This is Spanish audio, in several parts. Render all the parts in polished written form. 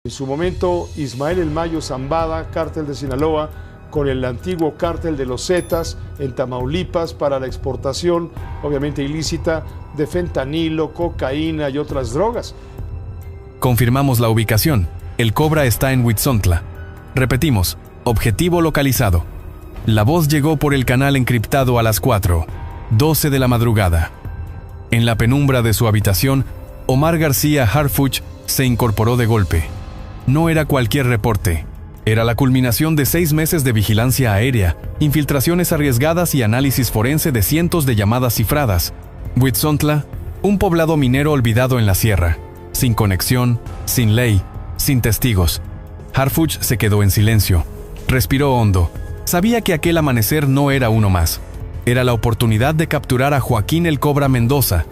En su momento, Ismael El Mayo Zambada, cártel de Sinaloa, con el antiguo cártel de los Zetas en Tamaulipas para la exportación, obviamente ilícita, de fentanilo, cocaína y otras drogas. Confirmamos la ubicación. El Cobra está en Huitzontla. Repetimos, objetivo localizado. La voz llegó por el canal encriptado a las 4:12 de la madrugada. En la penumbra de su habitación, Omar García Harfuch se incorporó de golpe. No era cualquier reporte. Era la culminación de 6 meses de vigilancia aérea, infiltraciones arriesgadas y análisis forense de cientos de llamadas cifradas. Huitzontla, un poblado minero olvidado en la sierra, sin conexión, sin ley, sin testigos. Harfuch se quedó en silencio. Respiró hondo. Sabía que aquel amanecer no era uno más. Era la oportunidad de capturar a Joaquín El Cobra Mendoza,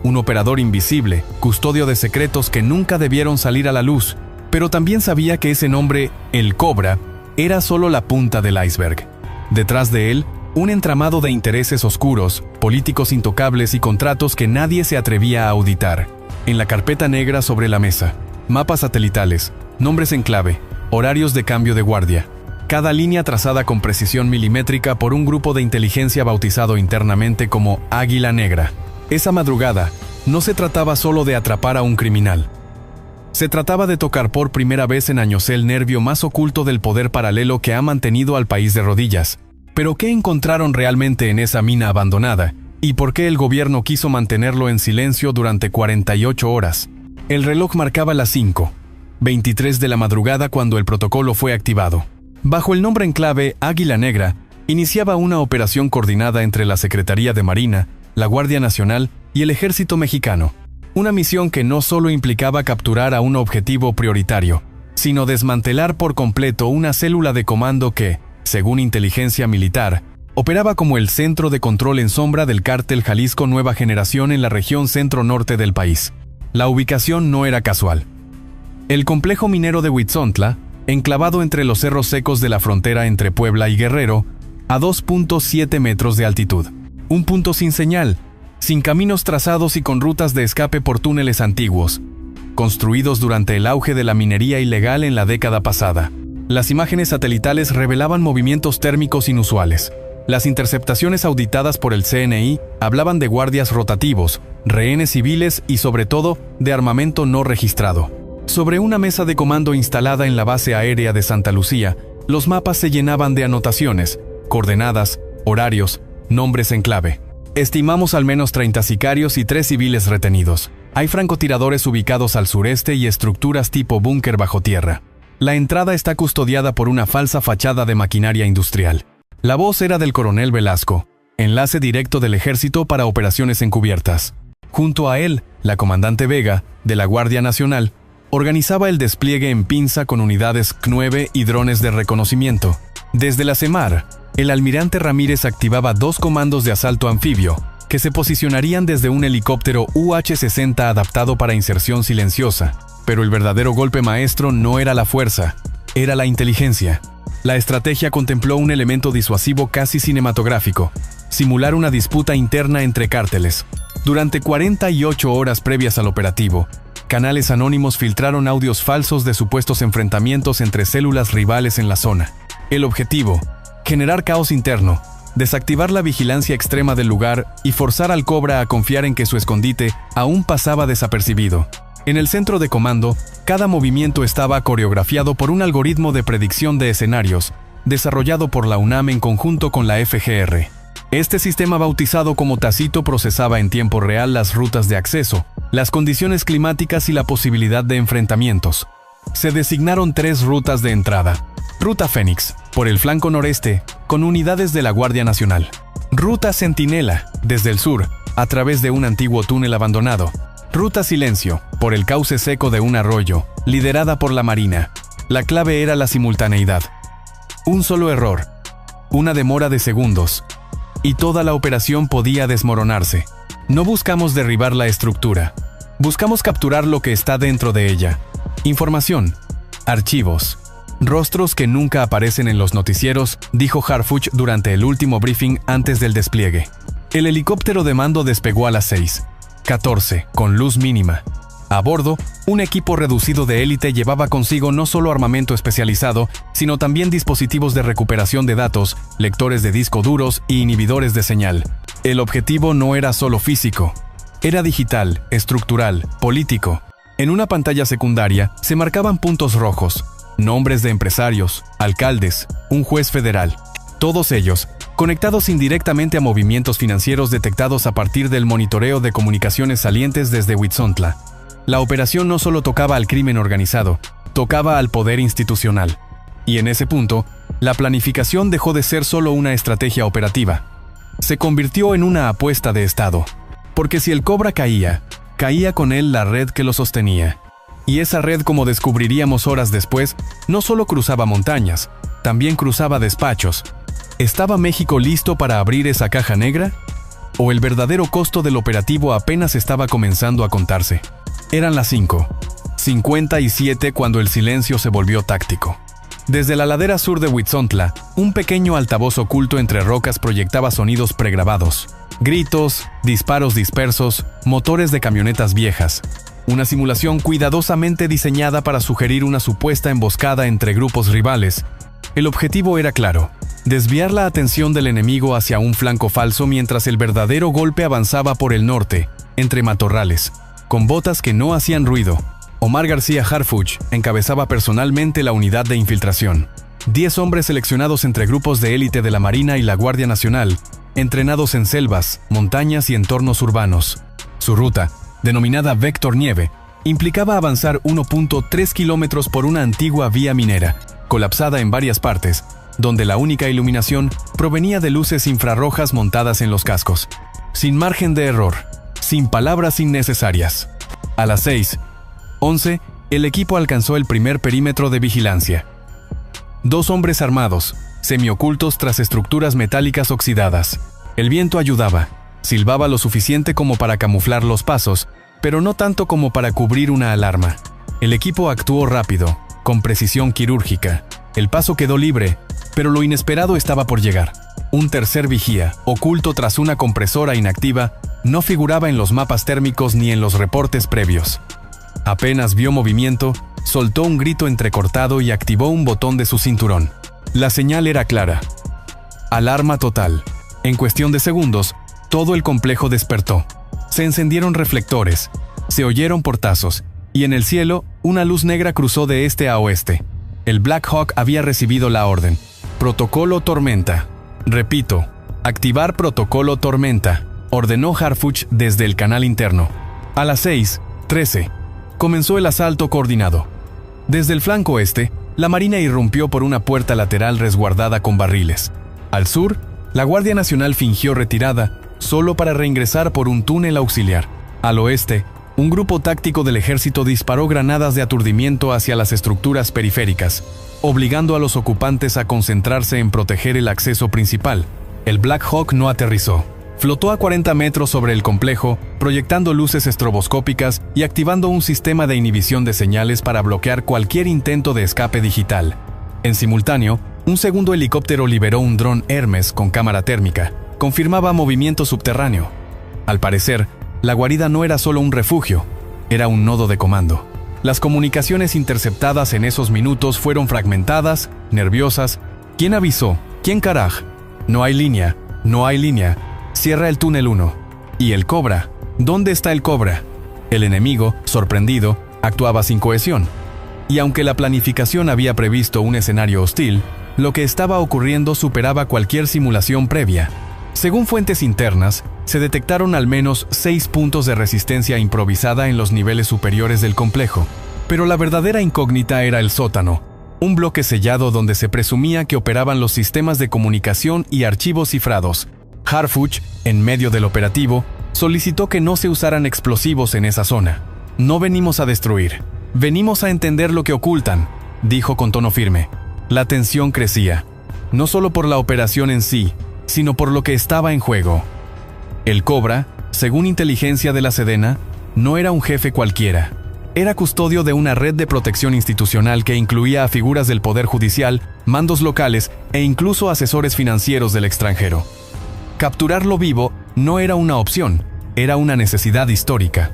un operador invisible, custodio de secretos que nunca debieron salir a la luz. Pero también sabía que ese nombre, El Cobra, era solo la punta del iceberg. Detrás de él, un entramado de intereses oscuros, políticos intocables y contratos que nadie se atrevía a auditar. En la carpeta negra sobre la mesa, mapas satelitales, nombres en clave, horarios de cambio de guardia. Cada línea trazada con precisión milimétrica por un grupo de inteligencia bautizado internamente como Águila Negra. Esa madrugada, no se trataba solo de atrapar a un criminal. Se trataba de tocar por primera vez en años el nervio más oculto del poder paralelo que ha mantenido al país de rodillas. Pero ¿qué encontraron realmente en esa mina abandonada? ¿Y por qué el gobierno quiso mantenerlo en silencio durante 48 horas? El reloj marcaba las 5:23 de la madrugada cuando el protocolo fue activado. Bajo el nombre en clave Águila Negra, iniciaba una operación coordinada entre la Secretaría de Marina, la Guardia Nacional y el Ejército Mexicano. Una misión que no solo implicaba capturar a un objetivo prioritario, sino desmantelar por completo una célula de comando que, según inteligencia militar, operaba como el centro de control en sombra del cártel Jalisco Nueva Generación en la región centro-norte del país. La ubicación no era casual. El complejo minero de Huitzontla, enclavado entre los cerros secos de la frontera entre Puebla y Guerrero, a 2.7 metros de altitud. Un punto sin señal, sin caminos trazados y con rutas de escape por túneles antiguos, construidos durante el auge de la minería ilegal en la década pasada. Las imágenes satelitales revelaban movimientos térmicos inusuales. Las interceptaciones auditadas por el CNI hablaban de guardias rotativos, rehenes civiles y sobre todo de armamento no registrado. Sobre una mesa de comando instalada en la base aérea de Santa Lucía, los mapas se llenaban de anotaciones, coordenadas, horarios, nombres en clave. Estimamos al menos 30 sicarios y 3 civiles retenidos. Hay francotiradores ubicados al sureste y estructuras tipo búnker bajo tierra. La entrada está custodiada por una falsa fachada de maquinaria industrial. La voz era del coronel Velasco, enlace directo del ejército para operaciones encubiertas. Junto a él, la comandante Vega, de la Guardia Nacional, organizaba el despliegue en pinza con unidades C-9 y drones de reconocimiento. Desde la CEMAR, el almirante Ramírez activaba 2 comandos de asalto anfibio, que se posicionarían desde un helicóptero UH-60 adaptado para inserción silenciosa. Pero el verdadero golpe maestro no era la fuerza, era la inteligencia. La estrategia contempló un elemento disuasivo casi cinematográfico: simular una disputa interna entre cárteles. Durante 48 horas previas al operativo, canales anónimos filtraron audios falsos de supuestos enfrentamientos entre células rivales en la zona. El objetivo: generar caos interno, desactivar la vigilancia extrema del lugar y forzar al Cobra a confiar en que su escondite aún pasaba desapercibido. En el centro de comando, cada movimiento estaba coreografiado por un algoritmo de predicción de escenarios, desarrollado por la UNAM en conjunto con la FGR. Este sistema bautizado como Tacito procesaba en tiempo real las rutas de acceso, las condiciones climáticas y la posibilidad de enfrentamientos. Se designaron 3 rutas de entrada. Ruta Fénix, por el flanco noreste, con unidades de la Guardia Nacional. Ruta Centinela, desde el sur, a través de un antiguo túnel abandonado. Ruta Silencio, por el cauce seco de un arroyo, liderada por la Marina. La clave era la simultaneidad. Un solo error, una demora de segundos, y toda la operación podía desmoronarse. No buscamos derribar la estructura, buscamos capturar lo que está dentro de ella. Información, archivos, rostros que nunca aparecen en los noticieros, dijo Harfuch durante el último briefing antes del despliegue. El helicóptero de mando despegó a las 6:14, con luz mínima. A bordo, un equipo reducido de élite llevaba consigo no solo armamento especializado, sino también dispositivos de recuperación de datos, lectores de disco duros y inhibidores de señal. El objetivo no era solo físico, era digital, estructural, político. En una pantalla secundaria se marcaban puntos rojos, nombres de empresarios, alcaldes, un juez federal. Todos ellos conectados indirectamente a movimientos financieros detectados a partir del monitoreo de comunicaciones salientes desde Huitzontla. La operación no solo tocaba al crimen organizado, tocaba al poder institucional. Y en ese punto, la planificación dejó de ser solo una estrategia operativa. Se convirtió en una apuesta de Estado. Porque si el Cobra caía, caía con él la red que lo sostenía. Y esa red, como descubriríamos horas después, no solo cruzaba montañas, también cruzaba despachos. ¿Estaba México listo para abrir esa caja negra? ¿O el verdadero costo del operativo apenas estaba comenzando a contarse? Eran las 5:57 cuando el silencio se volvió táctico. Desde la ladera sur de Huitzontla, un pequeño altavoz oculto entre rocas proyectaba sonidos pregrabados. Gritos, disparos dispersos, motores de camionetas viejas. Una simulación cuidadosamente diseñada para sugerir una supuesta emboscada entre grupos rivales. El objetivo era claro: desviar la atención del enemigo hacia un flanco falso mientras el verdadero golpe avanzaba por el norte, entre matorrales, con botas que no hacían ruido. Omar García Harfuch encabezaba personalmente la unidad de infiltración. 10 hombres seleccionados entre grupos de élite de la Marina y la Guardia Nacional, entrenados en selvas, montañas y entornos urbanos. Su ruta, denominada Vector Nieve, implicaba avanzar 1.3 kilómetros por una antigua vía minera, colapsada en varias partes, donde la única iluminación provenía de luces infrarrojas montadas en los cascos. Sin margen de error, sin palabras innecesarias. A las 6:11, el equipo alcanzó el primer perímetro de vigilancia. 2 hombres armados, semiocultos tras estructuras metálicas oxidadas. El viento ayudaba, silbaba lo suficiente como para camuflar los pasos, pero no tanto como para cubrir una alarma. El equipo actuó rápido, con precisión quirúrgica. El paso quedó libre, pero lo inesperado estaba por llegar. Un tercer vigía, oculto tras una compresora inactiva, no figuraba en los mapas térmicos ni en los reportes previos. Apenas vio movimiento, soltó un grito entrecortado y activó un botón de su cinturón. La señal era clara. Alarma total. En cuestión de segundos, todo el complejo despertó. Se encendieron reflectores, se oyeron portazos, y en el cielo, una luz negra cruzó de este a oeste. El Black Hawk había recibido la orden. Protocolo Tormenta. Repito, activar Protocolo Tormenta, ordenó Harfuch desde el canal interno. A las 6:13, comenzó el asalto coordinado. Desde el flanco este, la Marina irrumpió por una puerta lateral resguardada con barriles. Al sur, la Guardia Nacional fingió retirada, solo para reingresar por un túnel auxiliar. Al oeste, un grupo táctico del ejército disparó granadas de aturdimiento hacia las estructuras periféricas, obligando a los ocupantes a concentrarse en proteger el acceso principal. El Black Hawk no aterrizó. Flotó a 40 metros sobre el complejo, proyectando luces estroboscópicas y activando un sistema de inhibición de señales para bloquear cualquier intento de escape digital. En simultáneo, un segundo helicóptero liberó un dron Hermes con cámara térmica. Confirmaba movimiento subterráneo. Al parecer, la guarida no era solo un refugio, era un nodo de comando. Las comunicaciones interceptadas en esos minutos fueron fragmentadas, nerviosas. ¿Quién avisó? ¿Quién caraj? No hay línea, no hay línea. Cierra el túnel 1. ¿Y el Cobra? ¿Dónde está el Cobra? El enemigo, sorprendido, actuaba sin cohesión. Y aunque la planificación había previsto un escenario hostil, lo que estaba ocurriendo superaba cualquier simulación previa. Según fuentes internas, se detectaron al menos 6 puntos de resistencia improvisada en los niveles superiores del complejo. Pero la verdadera incógnita era el sótano, un bloque sellado donde se presumía que operaban los sistemas de comunicación y archivos cifrados. Harfuch, en medio del operativo, solicitó que no se usaran explosivos en esa zona. No venimos a destruir, venimos a entender lo que ocultan, dijo con tono firme. La tensión crecía, no solo por la operación en sí, sino por lo que estaba en juego. El Cobra, según inteligencia de la Sedena, no era un jefe cualquiera. Era custodio de una red de protección institucional que incluía a figuras del Poder Judicial, mandos locales e incluso asesores financieros del extranjero. Capturarlo vivo no era una opción, era una necesidad histórica.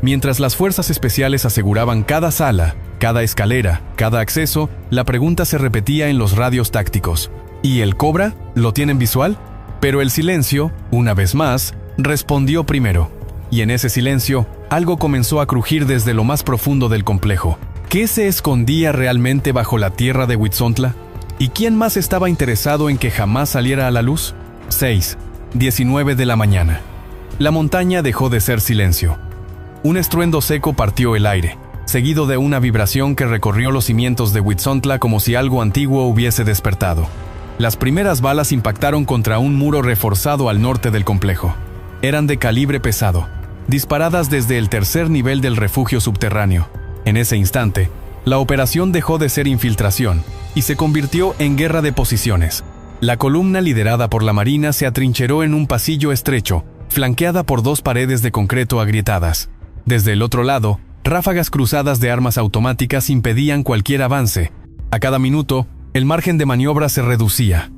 Mientras las fuerzas especiales aseguraban cada sala, cada escalera, cada acceso, la pregunta se repetía en los radios tácticos. ¿Y el Cobra? ¿Lo tienen visual? Pero el silencio, una vez más, respondió primero. Y en ese silencio, algo comenzó a crujir desde lo más profundo del complejo. ¿Qué se escondía realmente bajo la tierra de Huitzontla? ¿Y quién más estaba interesado en que jamás saliera a la luz? 6:19 de la mañana. La montaña dejó de ser silencio. Un estruendo seco partió el aire, seguido de una vibración que recorrió los cimientos de Huitzontla como si algo antiguo hubiese despertado. Las primeras balas impactaron contra un muro reforzado al norte del complejo. Eran de calibre pesado, disparadas desde el tercer nivel del refugio subterráneo. En ese instante, la operación dejó de ser infiltración y se convirtió en guerra de posiciones. La columna liderada por la Marina se atrincheró en un pasillo estrecho, flanqueada por dos paredes de concreto agrietadas. Desde el otro lado, ráfagas cruzadas de armas automáticas impedían cualquier avance. A cada minuto, el margen de maniobra se reducía.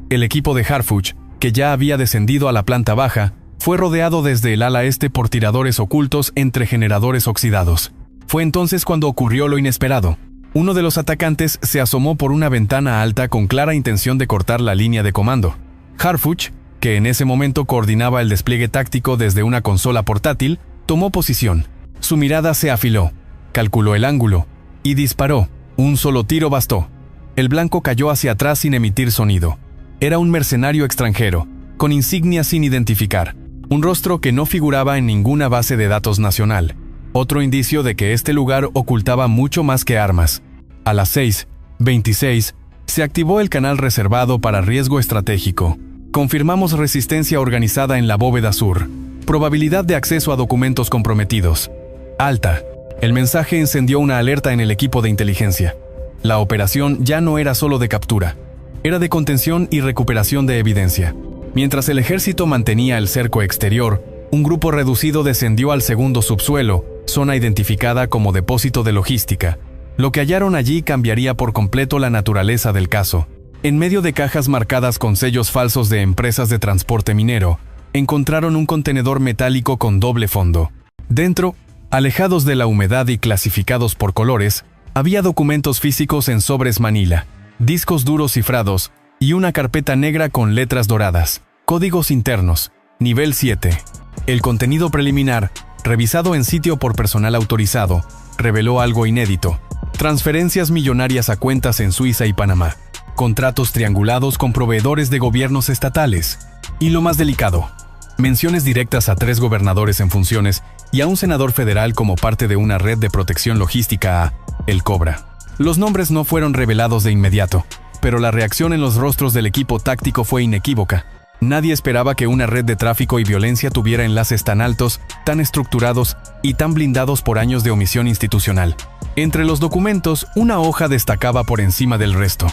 El equipo de Harfuch, que ya había descendido a la planta baja, fue rodeado desde el ala este por tiradores ocultos entre generadores oxidados. Fue entonces cuando ocurrió lo inesperado. Uno de los atacantes se asomó por una ventana alta con clara intención de cortar la línea de comando. Harfuch, que en ese momento coordinaba el despliegue táctico desde una consola portátil, tomó posición. Su mirada se afiló, calculó el ángulo y disparó. Un solo tiro bastó. El blanco cayó hacia atrás sin emitir sonido. Era un mercenario extranjero, con insignias sin identificar, un rostro que no figuraba en ninguna base de datos nacional. Otro indicio de que este lugar ocultaba mucho más que armas. A las 6:26 se activó el canal reservado para riesgo estratégico. Confirmamos resistencia organizada en la bóveda sur. Probabilidad de acceso a documentos comprometidos. Alta. El mensaje encendió una alerta en el equipo de inteligencia. La operación ya no era solo de captura. Era de contención y recuperación de evidencia. Mientras el ejército mantenía el cerco exterior, un grupo reducido descendió al segundo subsuelo, zona identificada como depósito de logística. Lo que hallaron allí cambiaría por completo la naturaleza del caso. En medio de cajas marcadas con sellos falsos de empresas de transporte minero, encontraron un contenedor metálico con doble fondo. Dentro, alejados de la humedad y clasificados por colores, había documentos físicos en sobres manila, discos duros cifrados y una carpeta negra con letras doradas. Códigos internos, nivel 7. El contenido preliminar, revisado en sitio por personal autorizado, reveló algo inédito. Transferencias millonarias a cuentas en Suiza y Panamá. Contratos triangulados con proveedores de gobiernos estatales. Y lo más delicado, menciones directas a 3 gobernadores en funciones y a un senador federal como parte de una red de protección logística a El Cobra. Los nombres no fueron revelados de inmediato, pero la reacción en los rostros del equipo táctico fue inequívoca. Nadie esperaba que una red de tráfico y violencia tuviera enlaces tan altos, tan estructurados y tan blindados por años de omisión institucional. Entre los documentos, una hoja destacaba por encima del resto.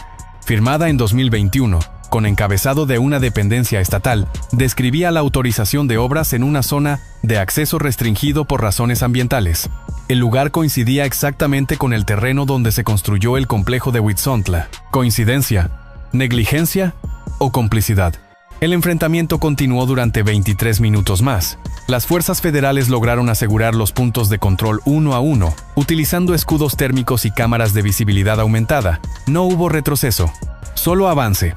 Firmada en 2021, con encabezado de una dependencia estatal, describía la autorización de obras en una zona de acceso restringido por razones ambientales. El lugar coincidía exactamente con el terreno donde se construyó el complejo de Huitzontla. ¿Coincidencia? ¿Negligencia? ¿O complicidad? El enfrentamiento continuó durante 23 minutos más. Las fuerzas federales lograron asegurar los puntos de control uno a uno, utilizando escudos térmicos y cámaras de visibilidad aumentada. No hubo retroceso, solo avance,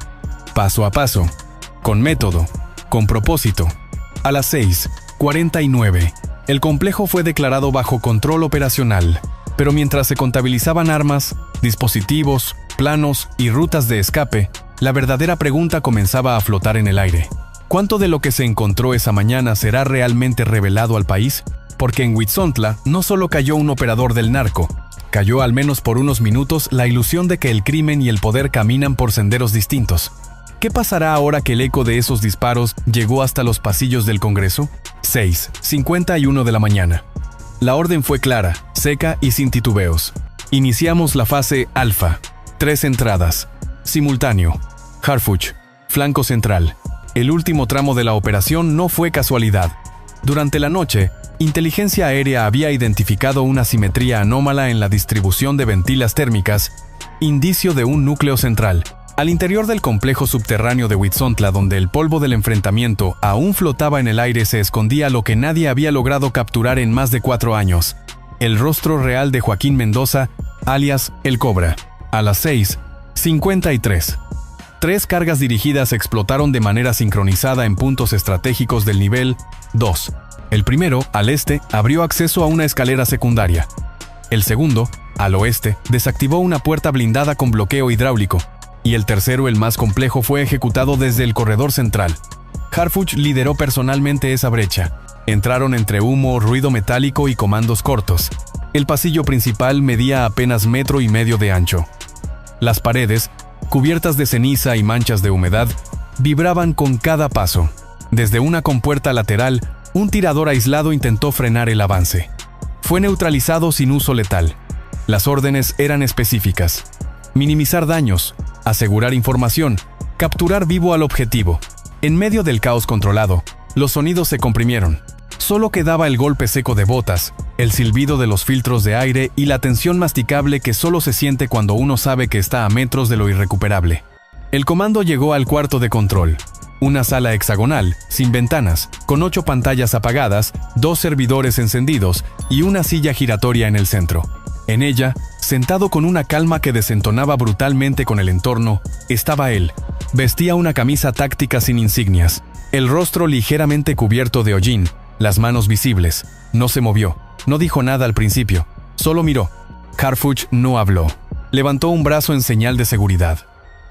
paso a paso, con método, con propósito. A las 6:49, el complejo fue declarado bajo control operacional, pero mientras se contabilizaban armas, dispositivos, planos y rutas de escape, la verdadera pregunta comenzaba a flotar en el aire. ¿Cuánto de lo que se encontró esa mañana será realmente revelado al país? Porque en Huitzontla no solo cayó un operador del narco, cayó al menos por unos minutos la ilusión de que el crimen y el poder caminan por senderos distintos. ¿Qué pasará ahora que el eco de esos disparos llegó hasta los pasillos del Congreso? 6:51 de la mañana. La orden fue clara, seca y sin titubeos. Iniciamos la fase alfa. 3 entradas. Simultáneo. Harfuch. Flanco central. El último tramo de la operación no fue casualidad. Durante la noche, inteligencia aérea había identificado una simetría anómala en la distribución de ventilas térmicas, indicio de un núcleo central. Al interior del complejo subterráneo de Huitzontla, donde el polvo del enfrentamiento aún flotaba en el aire, se escondía lo que nadie había logrado capturar en más de 4 años: el rostro real de Joaquín Mendoza, alias El Cobra. A las 6:53. 3 cargas dirigidas explotaron de manera sincronizada en puntos estratégicos del nivel 2. El primero, al este, abrió acceso a una escalera secundaria. El segundo, al oeste, desactivó una puerta blindada con bloqueo hidráulico. Y el tercero, el más complejo, fue ejecutado desde el corredor central. Harfuch lideró personalmente esa brecha. Entraron entre humo, ruido metálico y comandos cortos. El pasillo principal medía apenas 1,5 metros de ancho. Las paredes, cubiertas de ceniza y manchas de humedad, vibraban con cada paso. Desde una compuerta lateral, un tirador aislado intentó frenar el avance. Fue neutralizado sin uso letal. Las órdenes eran específicas: minimizar daños, asegurar información, capturar vivo al objetivo. En medio del caos controlado, los sonidos se comprimieron. Solo quedaba el golpe seco de botas, el silbido de los filtros de aire y la tensión masticable que solo se siente cuando uno sabe que está a metros de lo irrecuperable. El comando llegó al cuarto de control. Una sala hexagonal, sin ventanas, con 8 pantallas apagadas, 2 servidores encendidos y una silla giratoria en el centro. En ella, sentado con una calma que desentonaba brutalmente con el entorno, estaba él. Vestía una camisa táctica sin insignias, el rostro ligeramente cubierto de hollín, las manos visibles. No se movió, no dijo nada al principio, solo miró. Harfuch no habló. Levantó un brazo en señal de seguridad.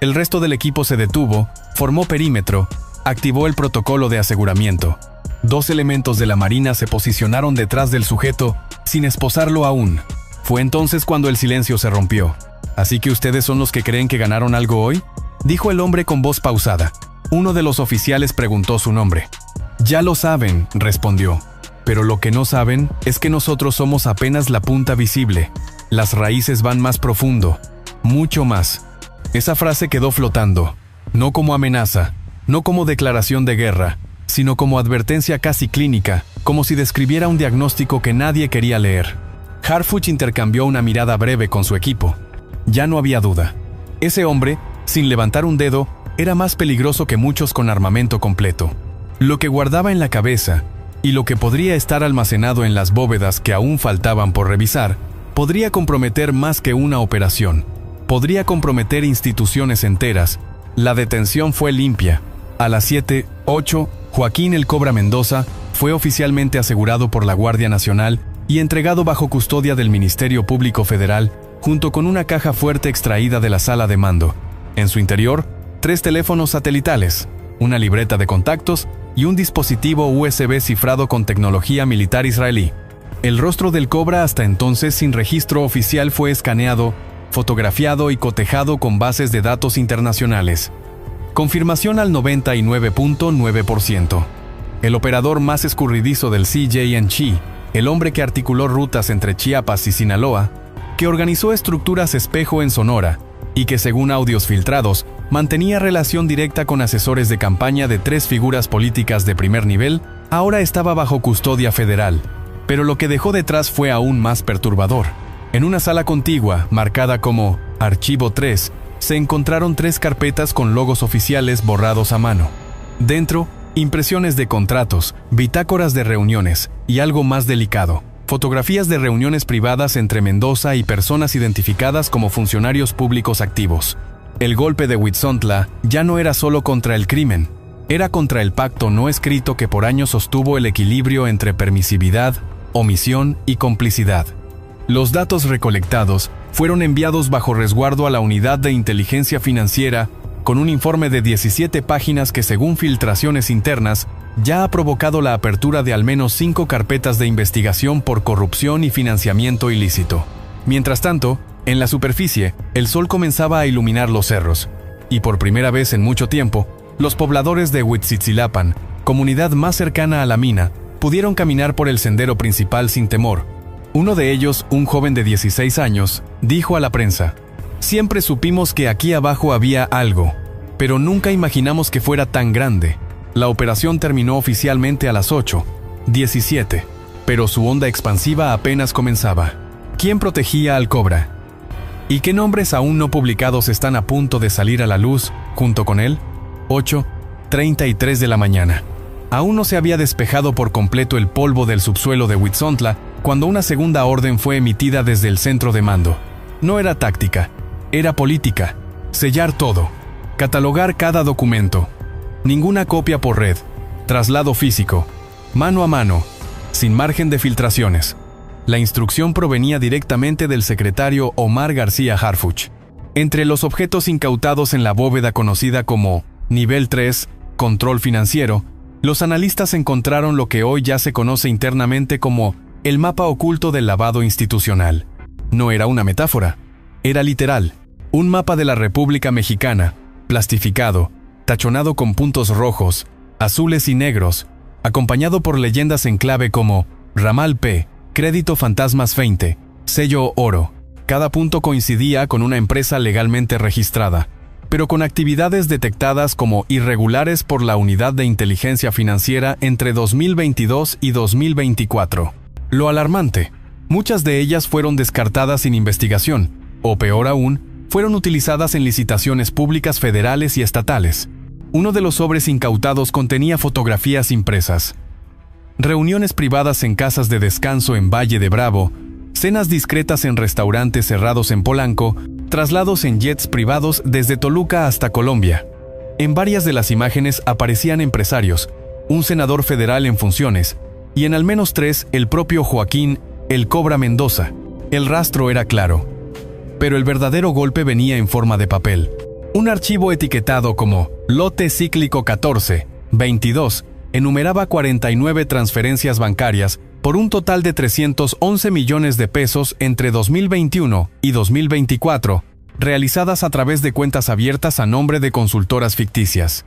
El resto del equipo se detuvo, formó perímetro, activó el protocolo de aseguramiento. 2 elementos de la Marina se posicionaron detrás del sujeto, sin esposarlo aún. Fue entonces cuando el silencio se rompió. ¿Así que ustedes son los que creen que ganaron algo hoy?, dijo el hombre con voz pausada. Uno de los oficiales preguntó su nombre. Ya lo saben, respondió. Pero lo que no saben es que nosotros somos apenas la punta visible. Las raíces van más profundo, mucho más. Esa frase quedó flotando, no como amenaza, no como declaración de guerra, sino como advertencia casi clínica, como si describiera un diagnóstico que nadie quería leer. Harfuch intercambió una mirada breve con su equipo. Ya no había duda. Ese hombre, sin levantar un dedo, era más peligroso que muchos con armamento completo. Lo que guardaba en la cabeza, y lo que podría estar almacenado en las bóvedas que aún faltaban por revisar, podría comprometer más que una operación. Podría comprometer instituciones enteras. La detención fue limpia. A las 7:08, Joaquín El Cobra Mendoza fue oficialmente asegurado por la Guardia Nacional y entregado bajo custodia del Ministerio Público Federal, junto con una caja fuerte extraída de la sala de mando. En su interior, 3 teléfonos satelitales, una libreta de contactos y un dispositivo USB cifrado con tecnología militar israelí. El rostro del Cobra, hasta entonces sin registro oficial, fue escaneado, fotografiado y cotejado con bases de datos internacionales. Confirmación al 99.9%. El operador más escurridizo del CJNC, el hombre que articuló rutas entre Chiapas y Sinaloa, que organizó estructuras espejo en Sonora y que, según audios filtrados, mantenía relación directa con asesores de campaña de 3 figuras políticas de primer nivel, ahora estaba bajo custodia federal. Pero lo que dejó detrás fue aún más perturbador. En una sala contigua, marcada como Archivo 3, se encontraron 3 carpetas con logos oficiales borrados a mano. Dentro, impresiones de contratos, bitácoras de reuniones y algo más delicado: fotografías de reuniones privadas entre Mendoza y personas identificadas como funcionarios públicos activos. El golpe de Huitzontla ya no era solo contra el crimen, era contra el pacto no escrito que por años sostuvo el equilibrio entre permisividad, omisión y complicidad. Los datos recolectados fueron enviados bajo resguardo a la Unidad de Inteligencia Financiera, con un informe de 17 páginas que, según filtraciones internas, ya ha provocado la apertura de al menos 5 carpetas de investigación por corrupción y financiamiento ilícito. Mientras tanto, en la superficie, el sol comenzaba a iluminar los cerros, y por primera vez en mucho tiempo, los pobladores de Huitzitzilapan, comunidad más cercana a la mina, pudieron caminar por el sendero principal sin temor. Uno de ellos, un joven de 16 años, dijo a la prensa: «Siempre supimos que aquí abajo había algo, pero nunca imaginamos que fuera tan grande». La operación terminó oficialmente a las 8:17, pero su onda expansiva apenas comenzaba. ¿Quién protegía al Cobra? ¿Y qué nombres aún no publicados están a punto de salir a la luz junto con él? 8:33 de la mañana. Aún no se había despejado por completo el polvo del subsuelo de Huitzontla cuando una segunda orden fue emitida desde el centro de mando. No era táctica, era política. Sellar todo. Catalogar cada documento. Ninguna copia por red. Traslado físico. Mano a mano. Sin margen de filtraciones. La instrucción provenía directamente del secretario Omar García Harfuch. Entre los objetos incautados en la bóveda conocida como Nivel 3, Control Financiero, los analistas encontraron lo que hoy ya se conoce internamente como el mapa oculto del lavado institucional. No era una metáfora, era literal. Un mapa de la República Mexicana, plastificado, tachonado con puntos rojos, azules y negros, acompañado por leyendas en clave como Ramal P, Crédito Fantasmas 20, Sello Oro. Cada punto coincidía con una empresa legalmente registrada, pero con actividades detectadas como irregulares por la Unidad de Inteligencia Financiera entre 2022 y 2024. Lo alarmante, muchas de ellas fueron descartadas sin investigación, o peor aún, fueron utilizadas en licitaciones públicas federales y estatales. Uno de los sobres incautados contenía fotografías impresas. Reuniones privadas en casas de descanso en Valle de Bravo, cenas discretas en restaurantes cerrados en Polanco, traslados en jets privados desde Toluca hasta Colombia. En varias de las imágenes aparecían empresarios, un senador federal en funciones, y en al menos 3 el propio Joaquín "El Cobra" Mendoza. El rastro era claro. Pero el verdadero golpe venía en forma de papel. Un archivo etiquetado como Lote Cíclico 14-22 enumeraba 49 transferencias bancarias por un total de 311 millones de pesos entre 2021 y 2024, realizadas a través de cuentas abiertas a nombre de consultoras ficticias.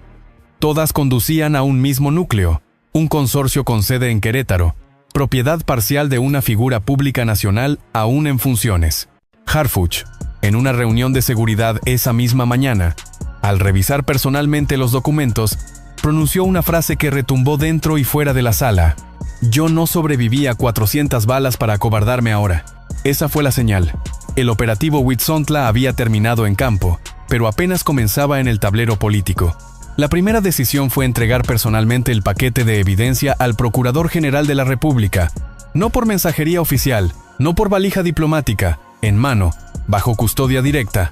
Todas conducían a un mismo núcleo, un consorcio con sede en Querétaro, propiedad parcial de una figura pública nacional aún en funciones. Harfuch, en una reunión de seguridad esa misma mañana, al revisar personalmente los documentos, pronunció una frase que retumbó dentro y fuera de la sala. Yo no sobreviví a 400 balas para acobardarme ahora. Esa fue la señal. El operativo Huitzontla había terminado en campo, pero apenas comenzaba en el tablero político. La primera decisión fue entregar personalmente el paquete de evidencia al Procurador General de la República, no por mensajería oficial, no por valija diplomática, en mano, bajo custodia directa.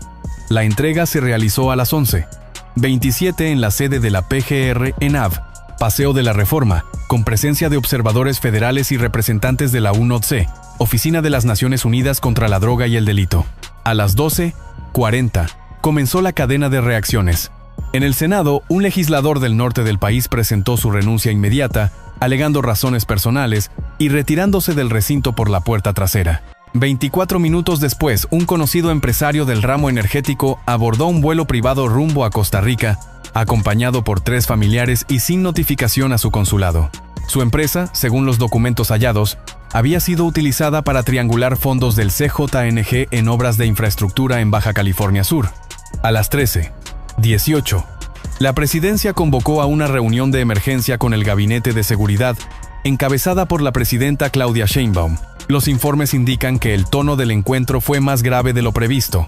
La entrega se realizó a las 11:27 en la sede de la PGR en Av, Paseo de la Reforma, con presencia de observadores federales y representantes de la UNODC, Oficina de las Naciones Unidas contra la Droga y el Delito. A las 12:40 comenzó la cadena de reacciones. En el Senado, un legislador del norte del país presentó su renuncia inmediata, alegando razones personales y retirándose del recinto por la puerta trasera. 24 minutos después, un conocido empresario del ramo energético abordó un vuelo privado rumbo a Costa Rica, acompañado por 3 familiares y sin notificación a su consulado. Su empresa, según los documentos hallados, había sido utilizada para triangular fondos del CJNG en obras de infraestructura en Baja California Sur. A las 13:18, la presidencia convocó a una reunión de emergencia con el Gabinete de Seguridad, encabezada por la presidenta Claudia Sheinbaum. Los informes indican que el tono del encuentro fue más grave de lo previsto.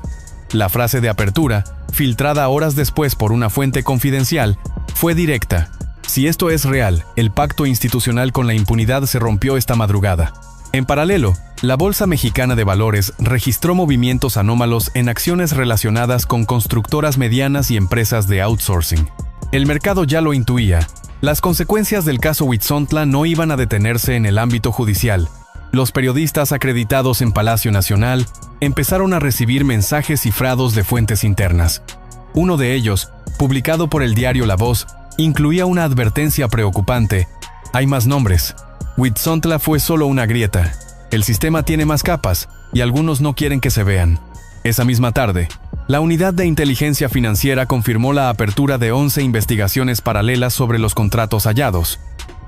La frase de apertura, filtrada horas después por una fuente confidencial, fue directa. Si esto es real, el pacto institucional con la impunidad se rompió esta madrugada. En paralelo, la Bolsa Mexicana de Valores registró movimientos anómalos en acciones relacionadas con constructoras medianas y empresas de outsourcing. El mercado ya lo intuía. Las consecuencias del caso Huitzontla no iban a detenerse en el ámbito judicial. Los periodistas acreditados en Palacio Nacional empezaron a recibir mensajes cifrados de fuentes internas. Uno de ellos, publicado por el diario La Voz, incluía una advertencia preocupante. Hay más nombres. Huitzontla fue solo una grieta. El sistema tiene más capas, y algunos no quieren que se vean. Esa misma tarde, la Unidad de Inteligencia Financiera confirmó la apertura de 11 investigaciones paralelas sobre los contratos hallados,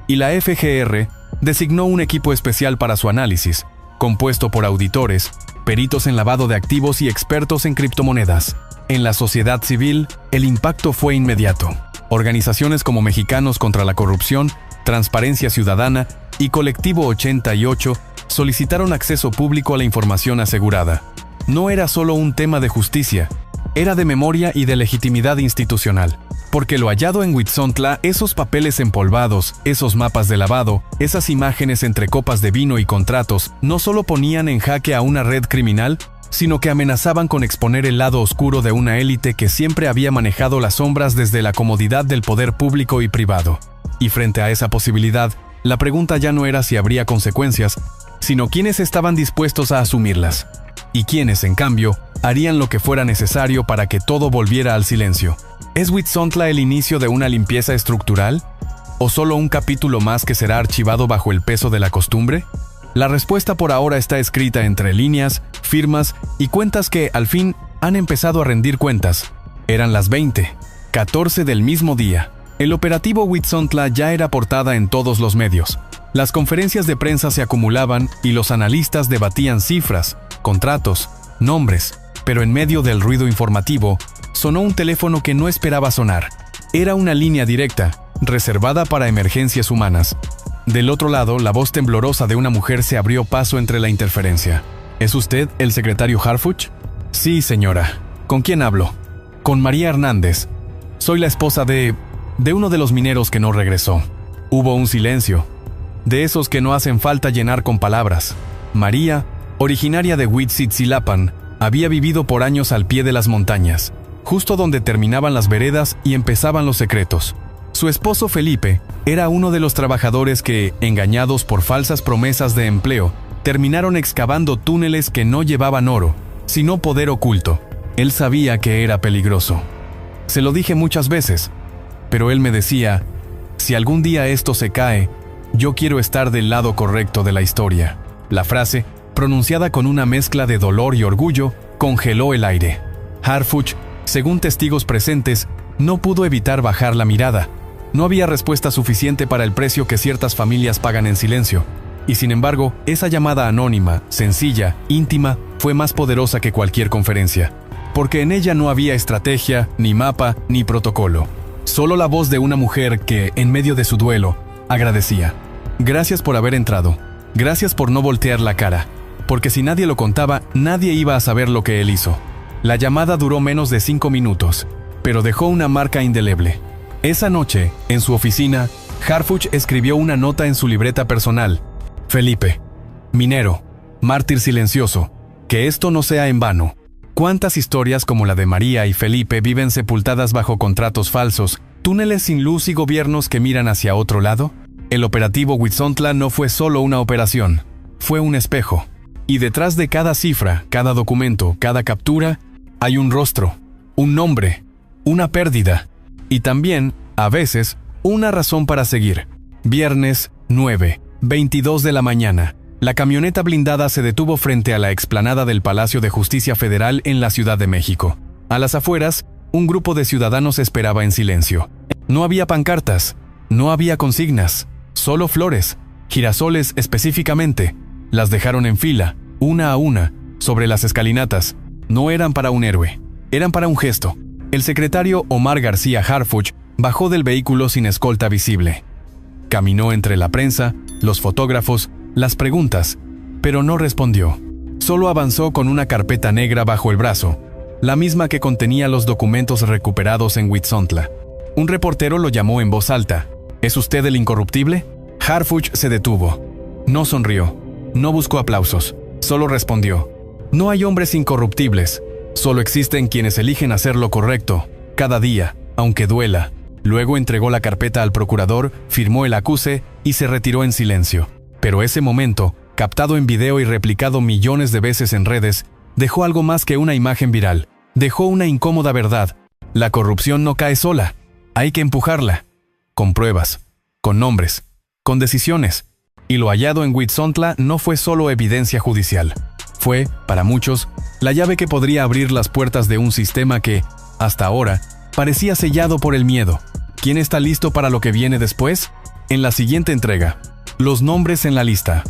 y la FGR designó un equipo especial para su análisis, compuesto por auditores, peritos en lavado de activos y expertos en criptomonedas. En la sociedad civil, el impacto fue inmediato. Organizaciones como Mexicanos contra la Corrupción, Transparencia Ciudadana y Colectivo 88 solicitaron acceso público a la información asegurada. no era solo un tema de justicia, era de memoria y de legitimidad institucional. Porque lo hallado en Huitzontla, esos papeles empolvados, esos mapas de lavado, esas imágenes entre copas de vino y contratos, no solo ponían en jaque a una red criminal, sino que amenazaban con exponer el lado oscuro de una élite que siempre había manejado las sombras desde la comodidad del poder público y privado. Y frente a esa posibilidad, la pregunta ya no era si habría consecuencias, sino quiénes estaban dispuestos a asumirlas, y quiénes, en cambio, harían lo que fuera necesario para que todo volviera al silencio. ¿Es Huitzontla el inicio de una limpieza estructural? ¿O solo un capítulo más que será archivado bajo el peso de la costumbre? La respuesta por ahora está escrita entre líneas, firmas y cuentas que, al fin, han empezado a rendir cuentas. Eran las 20:14 del mismo día. El operativo Huitzontla ya era portada en todos los medios. Las conferencias de prensa se acumulaban y los analistas debatían cifras, contratos, nombres, pero en medio del ruido informativo, sonó un teléfono que no esperaba sonar. Era una línea directa, reservada para emergencias humanas. Del otro lado, la voz temblorosa de una mujer se abrió paso entre la interferencia. ¿Es usted el secretario Harfuch? Sí, señora. ¿Con quién hablo? Con María Hernández. Soy la esposa de uno de los mineros que no regresó. Hubo un silencio, de esos que no hacen falta llenar con palabras. María, originaria de Huitzitzilapan, había vivido por años al pie de las montañas, justo donde terminaban las veredas y empezaban los secretos. Su esposo Felipe era uno de los trabajadores que, engañados por falsas promesas de empleo, terminaron excavando túneles que no llevaban oro, sino poder oculto. Él sabía que era peligroso. Se lo dije muchas veces, pero él me decía, si algún día esto se cae, yo quiero estar del lado correcto de la historia. La frase, pronunciada con una mezcla de dolor y orgullo, congeló el aire. Harfuch, según testigos presentes, no pudo evitar bajar la mirada. No había respuesta suficiente para el precio que ciertas familias pagan en silencio. Y sin embargo, esa llamada anónima, sencilla, íntima, fue más poderosa que cualquier conferencia. Porque en ella no había estrategia, ni mapa, ni protocolo. Solo la voz de una mujer que, en medio de su duelo, agradecía. Gracias por haber entrado. Gracias por no voltear la cara. Porque si nadie lo contaba, nadie iba a saber lo que él hizo. La llamada duró menos de 5 minutos, pero dejó una marca indeleble. Esa noche, en su oficina, Harfuch escribió una nota en su libreta personal. Felipe, minero, mártir silencioso, que esto no sea en vano. ¿Cuántas historias como la de María y Felipe viven sepultadas bajo contratos falsos, túneles sin luz y gobiernos que miran hacia otro lado? El operativo Huitzontla no fue solo una operación, fue un espejo. Y detrás de cada cifra, cada documento, cada captura, hay un rostro, un nombre, una pérdida. Y también, a veces, una razón para seguir. Viernes 9:22 de la mañana. La camioneta blindada se detuvo frente a la explanada del Palacio de Justicia Federal en la Ciudad de México. A las afueras, un grupo de ciudadanos esperaba en silencio. No había pancartas, no había consignas, solo flores, girasoles específicamente. Las dejaron en fila, una a una, sobre las escalinatas. No eran para un héroe, eran para un gesto. El secretario Omar García Harfuch bajó del vehículo sin escolta visible. Caminó entre la prensa, los fotógrafos, las preguntas, pero no respondió. Solo avanzó con una carpeta negra bajo el brazo, la misma que contenía los documentos recuperados en Huitzontla. Un reportero lo llamó en voz alta. ¿Es usted el incorruptible? Harfuch se detuvo. No sonrió, no buscó aplausos, solo respondió. No hay hombres incorruptibles, solo existen quienes eligen hacer lo correcto, cada día, aunque duela. Luego entregó la carpeta al procurador, firmó el acuse y se retiró en silencio. Pero ese momento, captado en video y replicado millones de veces en redes, dejó algo más que una imagen viral. Dejó una incómoda verdad. La corrupción no cae sola. Hay que empujarla. Con pruebas, con nombres, con decisiones. Y lo hallado en Huitzontla no fue solo evidencia judicial. Fue, para muchos, la llave que podría abrir las puertas de un sistema que, hasta ahora, parecía sellado por el miedo. ¿Quién está listo para lo que viene después? En la siguiente entrega. Los nombres en la lista.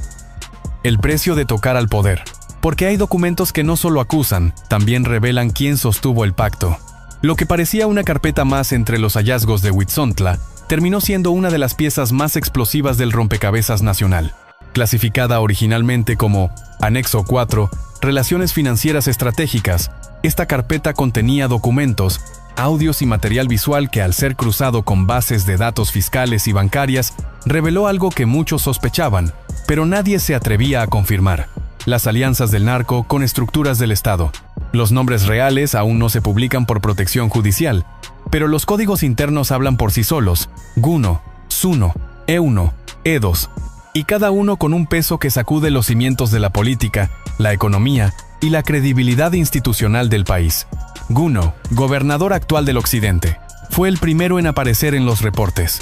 El precio de tocar al poder. Porque hay documentos que no solo acusan, también revelan quién sostuvo el pacto. Lo que parecía una carpeta más entre los hallazgos de Huitzontla, terminó siendo una de las piezas más explosivas del rompecabezas nacional. Clasificada originalmente como Anexo 4, Relaciones financieras estratégicas. Esta carpeta contenía documentos, audios y material visual que, al ser cruzado con bases de datos fiscales y bancarias, reveló algo que muchos sospechaban, pero nadie se atrevía a confirmar: las alianzas del narco con estructuras del Estado. Los nombres reales aún no se publican por protección judicial, pero los códigos internos hablan por sí solos: Guno, Suno, E1, E2, y cada uno con un peso que sacude los cimientos de la política, la economía y la credibilidad institucional del país. Guno, gobernador actual del Occidente, fue el primero en aparecer en los reportes.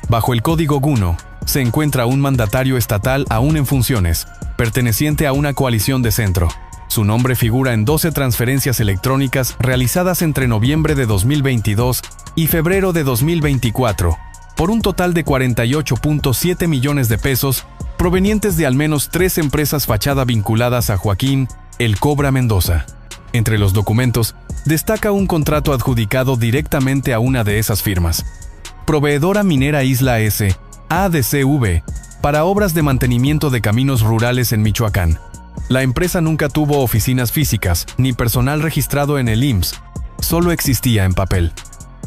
Bajo el código Guno se encuentra un mandatario estatal aún en funciones, perteneciente a una coalición de centro. Su nombre figura en 12 transferencias electrónicas realizadas entre noviembre de 2022 y febrero de 2024, por un total de 48.7 millones de pesos, provenientes de al menos 3 empresas fachada vinculadas a Joaquín El Cobra Mendoza. Entre los documentos, destaca un contrato adjudicado directamente a una de esas firmas: Proveedora Minera Isla S, ADCV, para obras de mantenimiento de caminos rurales en Michoacán. La empresa nunca tuvo oficinas físicas ni personal registrado en el IMSS, solo existía en papel.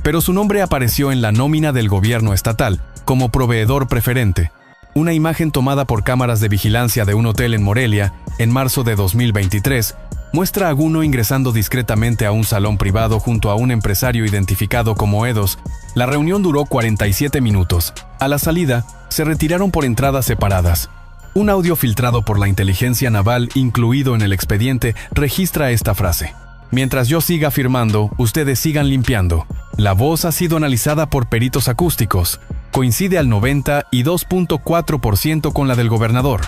Pero su nombre apareció en la nómina del gobierno estatal como proveedor preferente. Una imagen tomada por cámaras de vigilancia de un hotel en Morelia en marzo de 2023 muestra a Guno ingresando discretamente a un salón privado junto a un empresario identificado como E2. La reunión duró 47 minutos. A la salida, se retiraron por entradas separadas. Un audio filtrado por la inteligencia naval incluido en el expediente registra esta frase: Mientras yo siga firmando, ustedes sigan limpiando. La voz ha sido analizada por peritos acústicos. Coincide al 92.4% con la del gobernador.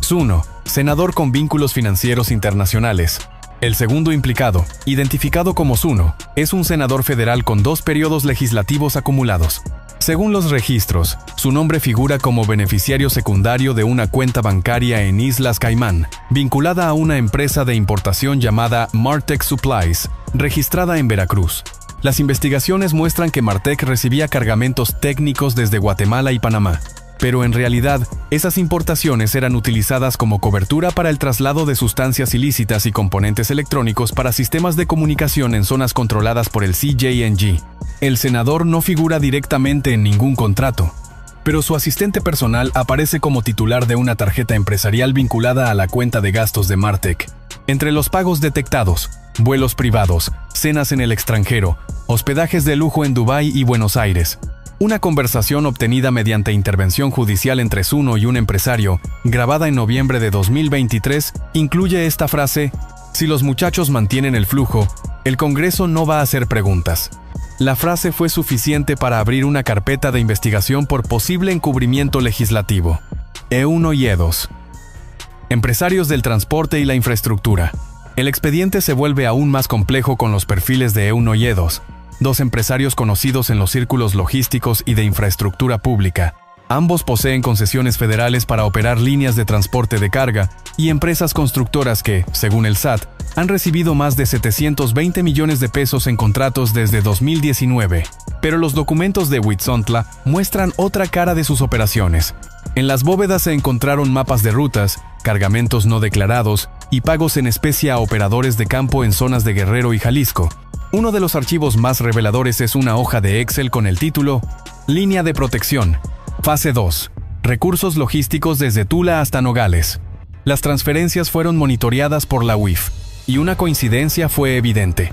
Suno, senador con vínculos financieros internacionales. El segundo implicado, identificado como Suno, es un senador federal con 2 periodos legislativos acumulados. Según los registros, su nombre figura como beneficiario secundario de una cuenta bancaria en Islas Caimán, vinculada a una empresa de importación llamada Martec Supplies, registrada en Veracruz. Las investigaciones muestran que Martec recibía cargamentos técnicos desde Guatemala y Panamá, pero en realidad, esas importaciones eran utilizadas como cobertura para el traslado de sustancias ilícitas y componentes electrónicos para sistemas de comunicación en zonas controladas por el CJNG. El senador no figura directamente en ningún contrato, pero su asistente personal aparece como titular de una tarjeta empresarial vinculada a la cuenta de gastos de Martec. Entre los pagos detectados, vuelos privados, cenas en el extranjero, hospedajes de lujo en Dubái y Buenos Aires. Una conversación obtenida mediante intervención judicial entre Suno y un empresario, grabada en noviembre de 2023, incluye esta frase: Si los muchachos mantienen el flujo, el Congreso no va a hacer preguntas. La frase fue suficiente para abrir una carpeta de investigación por posible encubrimiento legislativo. E1 y E2. Empresarios del transporte y la infraestructura. El expediente se vuelve aún más complejo con los perfiles de E1 y E2, 2 empresarios conocidos en los círculos logísticos y de infraestructura pública. Ambos poseen concesiones federales para operar líneas de transporte de carga y empresas constructoras que, según el SAT, han recibido más de 720 millones de pesos en contratos desde 2019. Pero los documentos de Huitzontla muestran otra cara de sus operaciones. En las bóvedas se encontraron mapas de rutas, cargamentos no declarados y pagos en especie a operadores de campo en zonas de Guerrero y Jalisco. Uno de los archivos más reveladores es una hoja de Excel con el título Línea de protección. Fase 2. Recursos logísticos desde Tula hasta Nogales. Las transferencias fueron monitoreadas por la UIF, y una coincidencia fue evidente.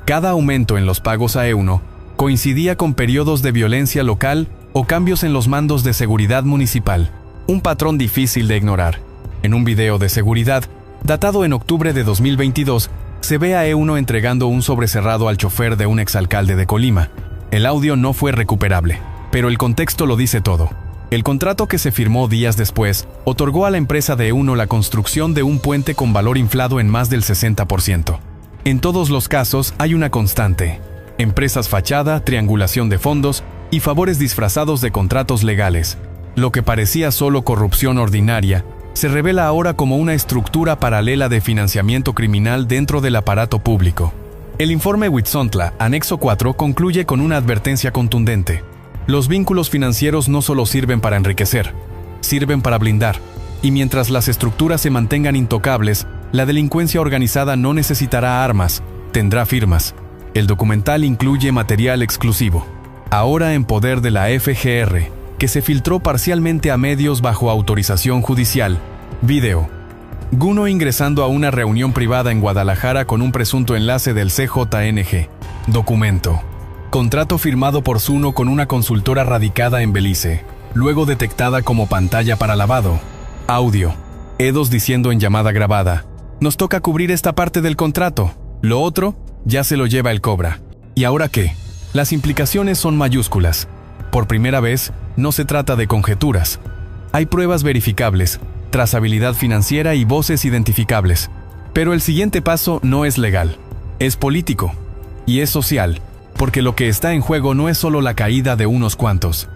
Cada aumento en los pagos a E1 coincidía con periodos de violencia local o cambios en los mandos de seguridad municipal. Un patrón difícil de ignorar. En un video de seguridad, datado en octubre de 2022, se ve a E1 entregando un sobrecerrado al chofer de un exalcalde de Colima. El audio no fue recuperable, pero el contexto lo dice todo. El contrato que se firmó días después otorgó a la empresa de E1 la construcción de un puente con valor inflado en más del 60%. En todos los casos hay una constante: empresas fachada, triangulación de fondos y favores disfrazados de contratos legales. Lo que parecía solo corrupción ordinaria se revela ahora como una estructura paralela de financiamiento criminal dentro del aparato público. El informe Huitzontla, anexo 4, concluye con una advertencia contundente. Los vínculos financieros no solo sirven para enriquecer, sirven para blindar. Y mientras las estructuras se mantengan intocables, La delincuencia organizada no necesitará armas, tendrá firmas. El documental incluye material exclusivo, ahora en poder de la FGR, que se filtró parcialmente a medios bajo autorización judicial. Video. Guno ingresando a una reunión privada en Guadalajara con un presunto enlace del CJNG. Documento. Contrato firmado por Zuno con una consultora radicada en Belice, luego detectada como pantalla para lavado. Audio. Edos diciendo en llamada grabada: nos toca cubrir esta parte del contrato, lo otro ya se lo lleva el Cobra. ¿Y ahora qué? Las implicaciones son mayúsculas. Por primera vez, no se trata de conjeturas. Hay pruebas verificables, trazabilidad financiera y voces identificables. Pero el siguiente paso no es legal, es político. Y es social, porque lo que está en juego no es solo la caída de unos cuantos.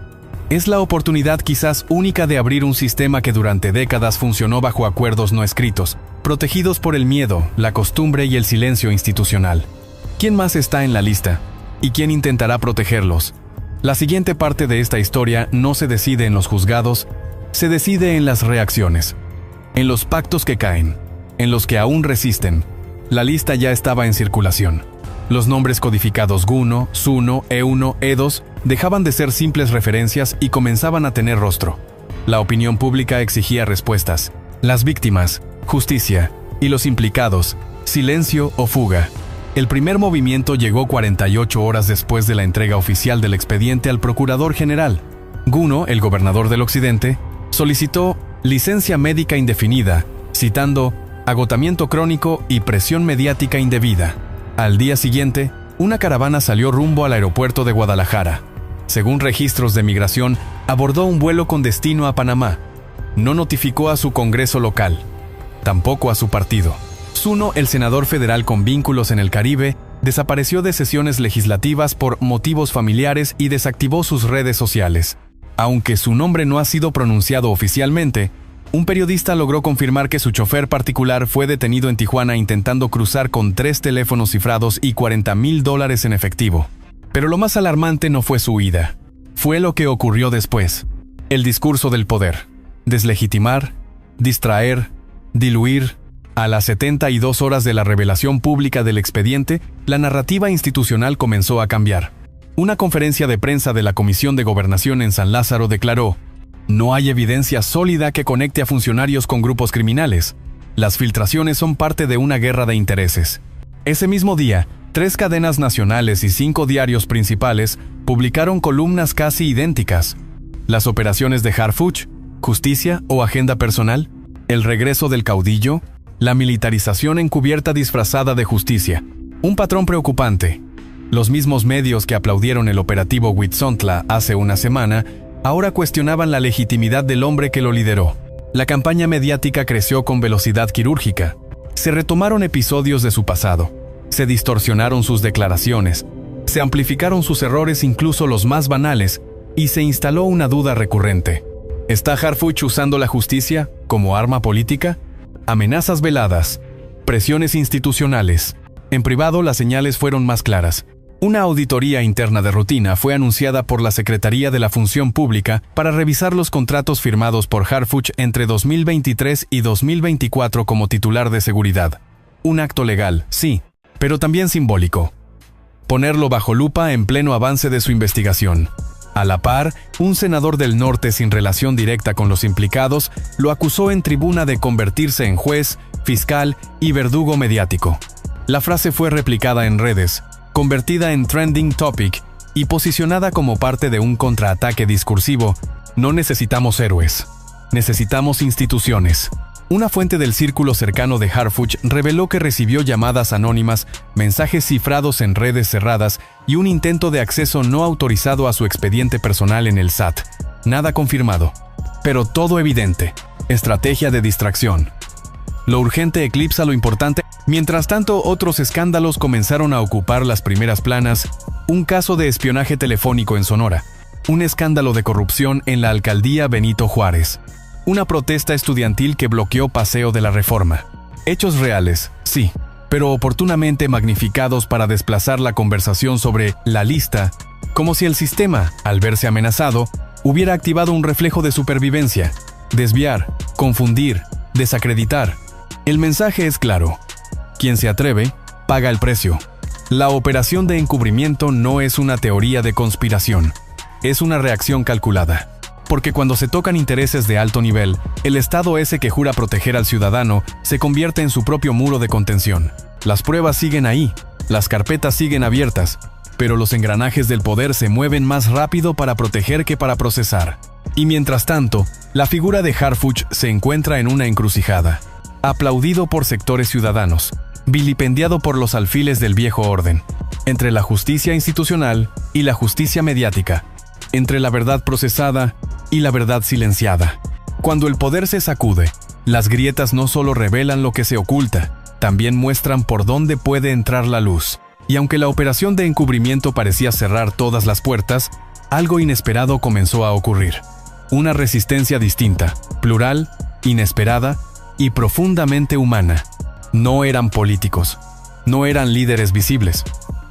Es la oportunidad quizás única de abrir un sistema que durante décadas funcionó bajo acuerdos no escritos, protegidos por el miedo, la costumbre y el silencio institucional. ¿Quién más está en la lista? ¿Y quién intentará protegerlos? La siguiente parte de esta historia no se decide en los juzgados, se decide en las reacciones, en los pactos que caen, en los que aún resisten. La lista ya estaba en circulación. Los nombres codificados Guno, Zuno, Euno, Edos dejaban de ser simples referencias y comenzaban a tener rostro. La opinión pública exigía respuestas. Las víctimas, justicia, y los implicados, silencio o fuga. El primer movimiento llegó 48 horas después de la entrega oficial del expediente al Procurador General. Guno, el gobernador del Occidente, solicitó licencia médica indefinida, citando agotamiento crónico y presión mediática indebida. Al día siguiente, una caravana salió rumbo al aeropuerto de Guadalajara. Según registros de migración, abordó un vuelo con destino a Panamá. No notificó a su Congreso local, tampoco a su partido. Zuno, el senador federal con vínculos en el Caribe, desapareció de sesiones legislativas por motivos familiares y desactivó sus redes sociales. Aunque su nombre no ha sido pronunciado oficialmente, un periodista logró confirmar que su chofer particular fue detenido en Tijuana intentando cruzar con 3 teléfonos cifrados y $40,000 en efectivo. Pero lo más alarmante no fue su huida. Fue lo que ocurrió después. El discurso del poder. Deslegitimar, distraer, diluir. A las 72 horas de la revelación pública del expediente, la narrativa institucional comenzó a cambiar. Una conferencia de prensa de la Comisión de Gobernación en San Lázaro declaró: no hay evidencia sólida que conecte a funcionarios con grupos criminales. Las filtraciones son parte de una guerra de intereses. Ese mismo día, 3 cadenas nacionales y 5 diarios principales publicaron columnas casi idénticas. Las operaciones de Harfuch, justicia o agenda personal, el regreso del caudillo, la militarización encubierta disfrazada de justicia. Un patrón preocupante. Los mismos medios que aplaudieron el operativo Huitzontla hace una semana, ahora cuestionaban la legitimidad del hombre que lo lideró. La campaña mediática creció con velocidad quirúrgica. Se retomaron episodios de su pasado. Se distorsionaron sus declaraciones. Se amplificaron sus errores, incluso los más banales, y se instaló una duda recurrente. ¿Está Harfuch usando la justicia como arma política? Amenazas veladas, presiones institucionales. En privado las señales fueron más claras. Una auditoría interna de rutina fue anunciada por la Secretaría de la Función Pública para revisar los contratos firmados por Harfuch entre 2023 y 2024 como titular de seguridad. Un acto legal, sí, pero también simbólico. Ponerlo bajo lupa en pleno avance de su investigación. A la par, un senador del norte sin relación directa con los implicados lo acusó en tribuna de convertirse en juez, fiscal y verdugo mediático. La frase fue replicada en redes, convertida en trending topic y posicionada como parte de un contraataque discursivo. No necesitamos héroes, necesitamos instituciones. Una fuente del círculo cercano de Harfuch reveló que recibió llamadas anónimas, mensajes cifrados en redes cerradas y un intento de acceso no autorizado a su expediente personal en el SAT. Nada confirmado, pero todo evidente. Estrategia de distracción. Lo urgente eclipsa lo importante. Mientras tanto, otros escándalos comenzaron a ocupar las primeras planas. Un caso de espionaje telefónico en Sonora. Un escándalo de corrupción en la alcaldía Benito Juárez. Una protesta estudiantil que bloqueó Paseo de la Reforma. Hechos reales, sí, pero oportunamente magnificados para desplazar la conversación sobre la lista, como si el sistema, al verse amenazado, hubiera activado un reflejo de supervivencia, desviar, confundir, desacreditar. El mensaje es claro. Quien se atreve, paga el precio. La operación de encubrimiento no es una teoría de conspiración, es una reacción calculada. Porque cuando se tocan intereses de alto nivel, el Estado ese que jura proteger al ciudadano se convierte en su propio muro de contención. Las pruebas siguen ahí, las carpetas siguen abiertas, pero los engranajes del poder se mueven más rápido para proteger que para procesar. Y mientras tanto, la figura de Harfuch se encuentra en una encrucijada. Aplaudido por sectores ciudadanos, vilipendiado por los alfiles del viejo orden, entre la justicia institucional y la justicia mediática, entre la verdad procesada y la verdad silenciada. Cuando el poder se sacude, las grietas no solo revelan lo que se oculta, también muestran por dónde puede entrar la luz. Y aunque la operación de encubrimiento parecía cerrar todas las puertas, algo inesperado comenzó a ocurrir. Una resistencia distinta, plural, inesperada y profundamente humana. No eran políticos, no eran líderes visibles.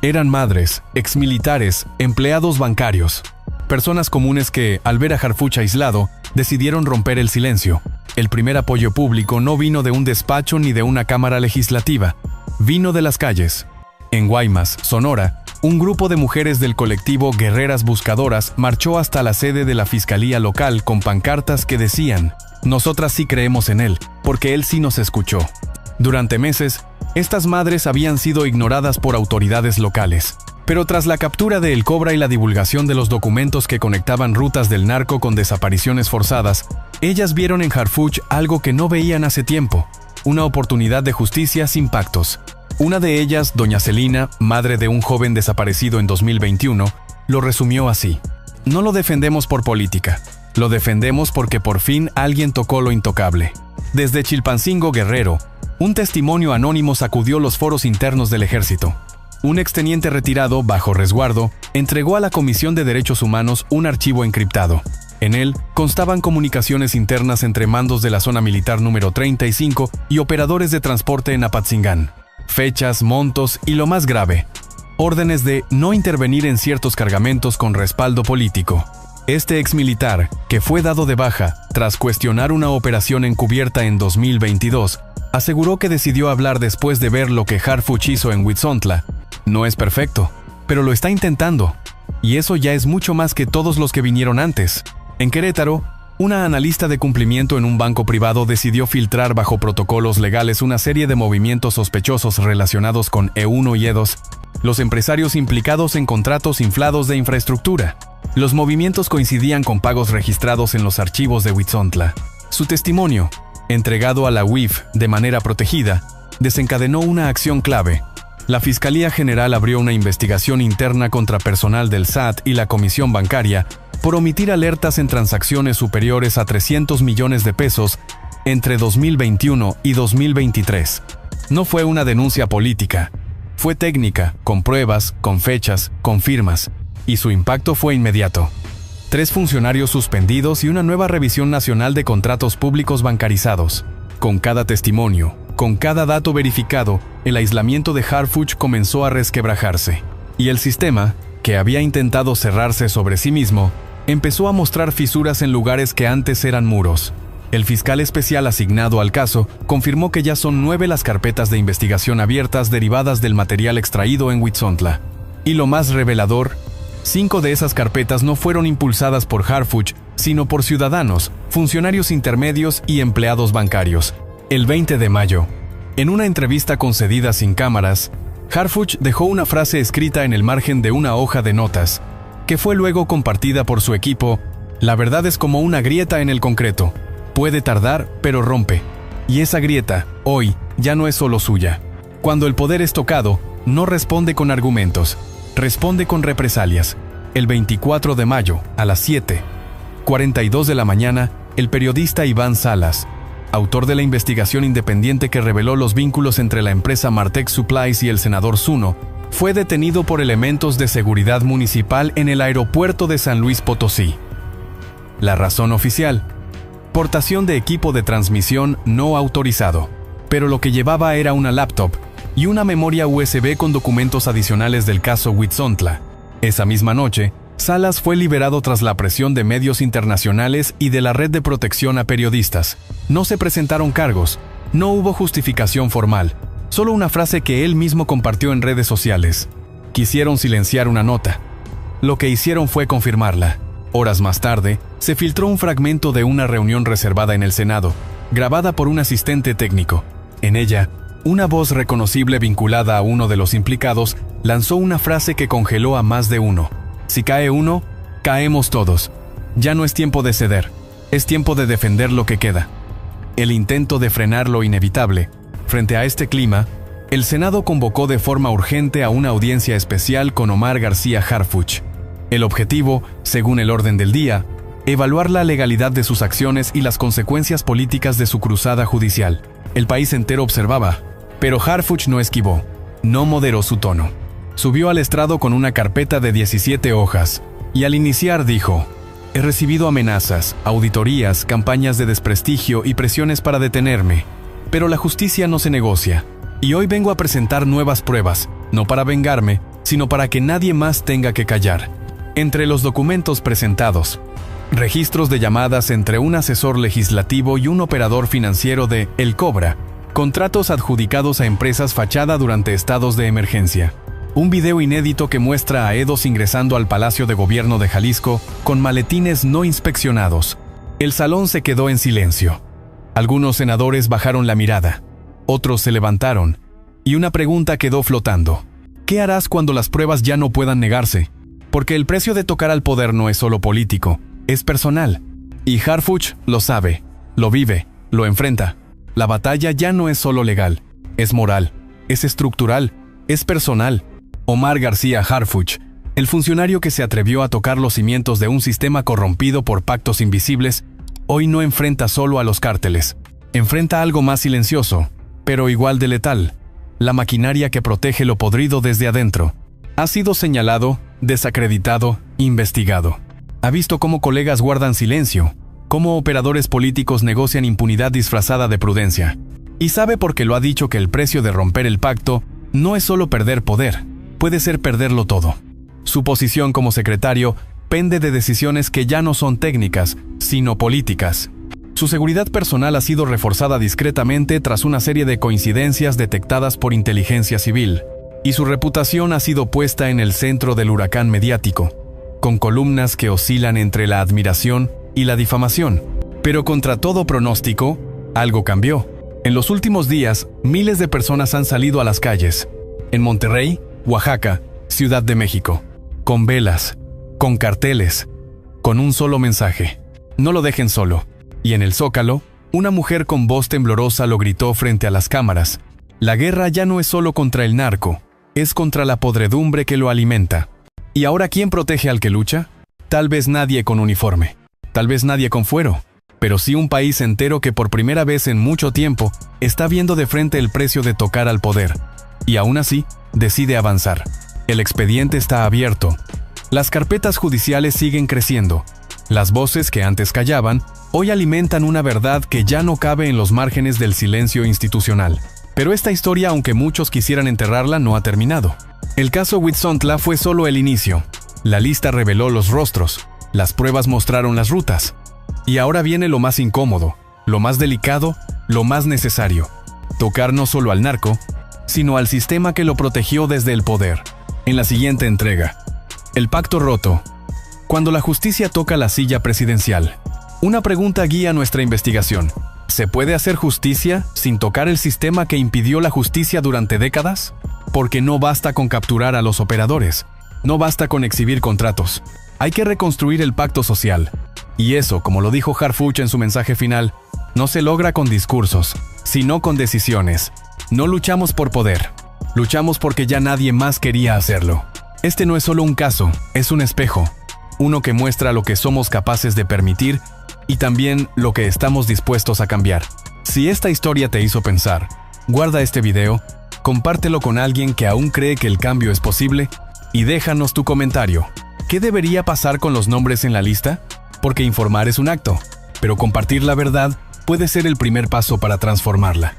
Eran madres, exmilitares, empleados bancarios. Personas comunes que, al ver a Harfuch aislado, decidieron romper el silencio. El primer apoyo público no vino de un despacho ni de una cámara legislativa, vino de las calles. En Guaymas, Sonora, un grupo de mujeres del colectivo Guerreras Buscadoras marchó hasta la sede de la fiscalía local con pancartas que decían: "Nosotras sí creemos en él, porque él sí nos escuchó". Durante meses, estas madres habían sido ignoradas por autoridades locales. Pero tras la captura de El Cobra y la divulgación de los documentos que conectaban rutas del narco con desapariciones forzadas, ellas vieron en Harfuch algo que no veían hace tiempo: una oportunidad de justicia sin pactos. Una de ellas, doña Celina, madre de un joven desaparecido en 2021, lo resumió así: "No lo defendemos por política, lo defendemos porque por fin alguien tocó lo intocable". Desde Chilpancingo, Guerrero, un testimonio anónimo sacudió los foros internos del ejército. Un exteniente retirado, bajo resguardo, entregó a la Comisión de Derechos Humanos un archivo encriptado. En él constaban comunicaciones internas entre mandos de la zona militar número 35 y operadores de transporte en Apatzingán. Fechas, montos y, lo más grave, órdenes de no intervenir en ciertos cargamentos con respaldo político. Este exmilitar, que fue dado de baja tras cuestionar una operación encubierta en 2022, aseguró que decidió hablar después de ver lo que Harfuch hizo en Huitzontla. No es perfecto, pero lo está intentando. Y eso ya es mucho más que todos los que vinieron antes. En Querétaro, una analista de cumplimiento en un banco privado decidió filtrar bajo protocolos legales una serie de movimientos sospechosos relacionados con E1 y E2, los empresarios implicados en contratos inflados de infraestructura. Los movimientos coincidían con pagos registrados en los archivos de Huitzontla. Su testimonio, entregado a la UIF de manera protegida, desencadenó una acción clave. La Fiscalía General abrió una investigación interna contra personal del SAT y la Comisión Bancaria por omitir alertas en transacciones superiores a 300 millones de pesos entre 2021 y 2023. No fue una denuncia política, fue técnica, con pruebas, con fechas, con firmas, y su impacto fue inmediato. 3 funcionarios suspendidos y una nueva revisión nacional de contratos públicos bancarizados. Con cada testimonio, con cada dato verificado, el aislamiento de Harfuch comenzó a resquebrajarse. Y el sistema, que había intentado cerrarse sobre sí mismo, empezó a mostrar fisuras en lugares que antes eran muros. El fiscal especial asignado al caso confirmó que ya son 9 las carpetas de investigación abiertas derivadas del material extraído en Huitzontla. Y lo más revelador, 5 de esas carpetas no fueron impulsadas por Harfuch, sino por ciudadanos, funcionarios intermedios y empleados bancarios. El 20 de mayo, en una entrevista concedida sin cámaras, Harfuch dejó una frase escrita en el margen de una hoja de notas, que fue luego compartida por su equipo: "La verdad es como una grieta en el concreto. Puede tardar, pero rompe". Y esa grieta, hoy, ya no es solo suya. Cuando el poder es tocado, no responde con argumentos, responde con represalias. El 24 de mayo, a las 7:42 de la mañana, el periodista Iván Salas, autor de la investigación independiente que reveló los vínculos entre la empresa Martex Supplies y el senador Zuno, fue detenido por elementos de seguridad municipal en el aeropuerto de San Luis Potosí. La razón oficial: portación de equipo de transmisión no autorizado. Pero lo que llevaba era una laptop y una memoria USB con documentos adicionales del caso Huitzontla. Esa misma noche, Salas fue liberado tras la presión de medios internacionales y de la Red de Protección a Periodistas. No se presentaron cargos, No hubo justificación formal, solo una frase que él mismo compartió en redes sociales. Quisieron silenciar una nota. Lo que hicieron fue confirmarla. Horas más tarde, se filtró un fragmento de una reunión reservada en el Senado, grabada por un asistente técnico. En ella, una voz reconocible vinculada a uno de los implicados lanzó una frase que congeló a más de uno. Si cae uno, caemos todos. Ya no es tiempo de ceder, es tiempo de defender lo que queda. El intento de frenar lo inevitable. Frente a este clima, el Senado convocó de forma urgente a una audiencia especial con Omar García Harfuch. El objetivo, según el orden del día, evaluar la legalidad de sus acciones y las consecuencias políticas de su cruzada judicial. El país entero observaba, pero Harfuch no esquivó, no moderó su tono. Subió al estrado con una carpeta de 17 hojas, y al iniciar dijo: «He recibido amenazas, auditorías, campañas de desprestigio y presiones para detenerme, pero la justicia no se negocia, y hoy vengo a presentar nuevas pruebas, no para vengarme, sino para que nadie más tenga que callar». Entre los documentos presentados, registros de llamadas entre un asesor legislativo y un operador financiero de El Cobra, contratos adjudicados a empresas fachada durante estados de emergencia. Un video inédito que muestra a Edos ingresando al Palacio de Gobierno de Jalisco con maletines no inspeccionados. El salón se quedó en silencio. Algunos senadores bajaron la mirada, otros se levantaron, y una pregunta quedó flotando. ¿Qué harás cuando las pruebas ya no puedan negarse? Porque el precio de tocar al poder no es solo político, es personal. Y Harfuch lo sabe, lo vive, lo enfrenta. La batalla ya no es solo legal, es moral, es estructural, es personal. Omar García Harfuch, el funcionario que se atrevió a tocar los cimientos de un sistema corrompido por pactos invisibles, hoy no enfrenta solo a los cárteles. Enfrenta algo más silencioso, pero igual de letal: la maquinaria que protege lo podrido desde adentro. Ha sido señalado, desacreditado, investigado. Ha visto cómo colegas guardan silencio, cómo operadores políticos negocian impunidad disfrazada de prudencia. Y sabe, porque lo ha dicho, que el precio de romper el pacto no es solo perder poder, puede ser perderlo todo. Su posición como secretario pende de decisiones que ya no son técnicas, sino políticas. Su seguridad personal ha sido reforzada discretamente tras una serie de coincidencias detectadas por inteligencia civil, y su reputación ha sido puesta en el centro del huracán mediático, con columnas que oscilan entre la admiración y la difamación. Pero contra todo pronóstico, algo cambió. En los últimos días, miles de personas han salido a las calles. En Monterrey, Oaxaca, Ciudad de México, con velas, con carteles, con un solo mensaje: no lo dejen solo. Y en el Zócalo, una mujer con voz temblorosa lo gritó frente a las cámaras: la guerra ya no es solo contra el narco, es contra la podredumbre que lo alimenta. ¿Y ahora quién protege al que lucha? Tal vez nadie con uniforme, tal vez nadie con fuero, pero sí un país entero que por primera vez en mucho tiempo está viendo de frente el precio de tocar al poder. Y aún así, decide avanzar. El expediente está abierto. Las carpetas judiciales siguen creciendo. Las voces que antes callaban, hoy alimentan una verdad que ya no cabe en los márgenes del silencio institucional. Pero esta historia, aunque muchos quisieran enterrarla, no ha terminado. El caso Huitzontla fue solo el inicio. La lista reveló los rostros, las pruebas mostraron las rutas. Y ahora viene lo más incómodo, lo más delicado, lo más necesario: tocar no solo al narco, sino al sistema que lo protegió desde el poder. En la siguiente entrega, el pacto roto. Cuando la justicia toca la silla presidencial. Una pregunta guía nuestra investigación: ¿se puede hacer justicia sin tocar el sistema que impidió la justicia durante décadas? Porque no basta con capturar a los operadores, no basta con exhibir contratos. Hay que reconstruir el pacto social. Y eso, como lo dijo Harfuch en su mensaje final, no se logra con discursos, sino con decisiones. No luchamos por poder, luchamos porque ya nadie más quería hacerlo. Este no es solo un caso, es un espejo, uno que muestra lo que somos capaces de permitir y también lo que estamos dispuestos a cambiar. Si esta historia te hizo pensar, guarda este video, compártelo con alguien que aún cree que el cambio es posible y déjanos tu comentario. ¿Qué debería pasar con los nombres en la lista? Porque informar es un acto, pero compartir la verdad puede ser el primer paso para transformarla.